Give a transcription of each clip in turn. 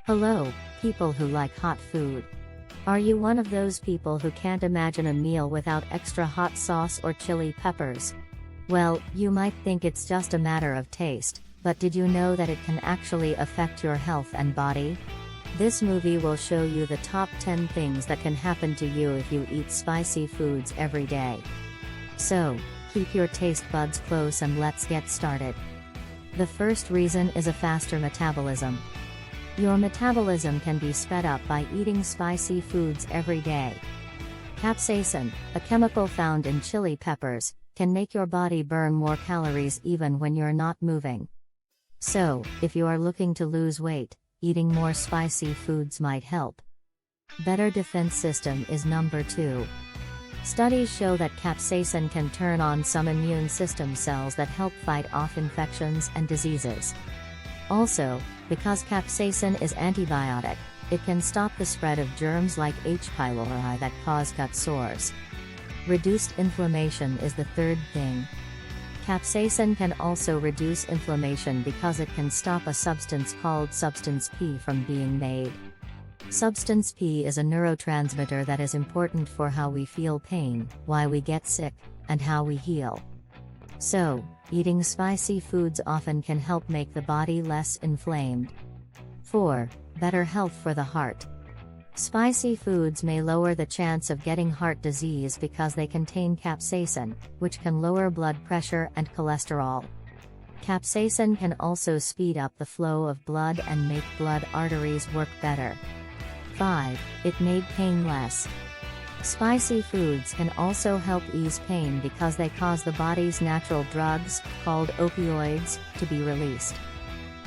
Hello, people who like hot food. Are you one of those people who can't imagine a meal without extra hot sauce or chili peppers? Well, you might think it's just a matter of taste, but did you know that it can actually affect your health and body? This movie will show you the top 10 things that can happen to you if you eat spicy foods every day. So, keep your taste buds close and let's get started. The first reason is a faster metabolism. Your metabolism can be sped up by eating spicy foods every day. Capsaicin, a chemical found in chili peppers, can make your body burn more calories even when you're not moving. So, if you are looking to lose weight, eating more spicy foods might help. Better defense system is number 2. Studies show that capsaicin can turn on some immune system cells that help fight off infections and diseases. Also, because capsaicin is antibiotic, it can stop the spread of germs like H. pylori that cause gut sores. Reduced inflammation is the third thing. Capsaicin can also reduce inflammation because it can stop a substance called substance P from being made. Substance P is a neurotransmitter that is important for how we feel pain, why we get sick, and how we heal. So, eating spicy foods often can help make the body less inflamed. 4. Better health for the heart. Spicy foods may lower the chance of getting heart disease because they contain capsaicin, which can lower blood pressure and cholesterol. Capsaicin can also speed up the flow of blood and make blood arteries work better. 5. It made pain less. Spicy foods can also help ease pain because they cause the body's natural drugs, called opioids, to be released.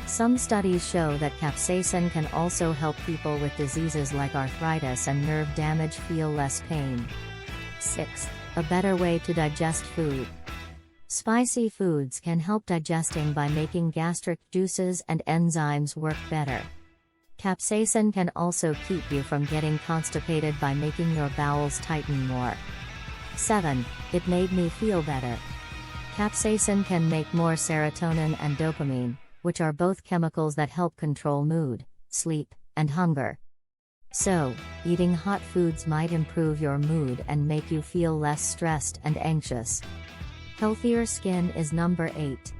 Some studies show that capsaicin can also help people with diseases like arthritis and nerve damage feel less pain. 6. A better way to digest food. Spicy foods can help digesting by making gastric juices and enzymes work better. Capsaicin can also keep you from getting constipated by making your bowels tighten more. 7. It made me feel better. Capsaicin can make more serotonin and dopamine, which are both chemicals that help control mood, sleep, and hunger. So, eating hot foods might improve your mood and make you feel less stressed and anxious. Healthier skin is number 8.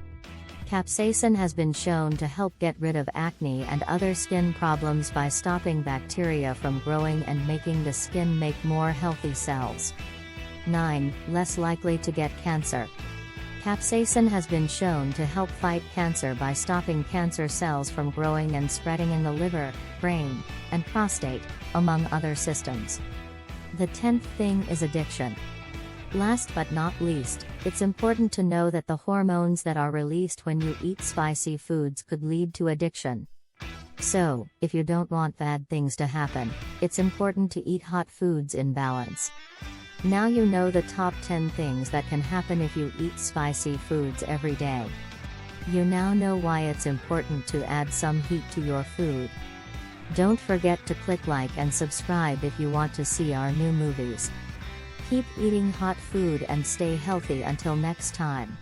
Capsaicin has been shown to help get rid of acne and other skin problems by stopping bacteria from growing and making the skin make more healthy cells. 9. Less likely to get cancer. Capsaicin has been shown to help fight cancer by stopping cancer cells from growing and spreading in the liver, brain, and prostate, among other systems. The 10th thing is addiction. Last but not least, it's important to know that the hormones that are released when you eat spicy foods could lead to addiction. So, if you don't want bad things to happen, it's important to eat hot foods in balance. Now you know the top 10 things that can happen if you eat spicy foods every day. You now know why it's important to add some heat to your food. Don't forget to click like and subscribe if you want to see our new movies. Keep eating hot food and stay healthy until next time.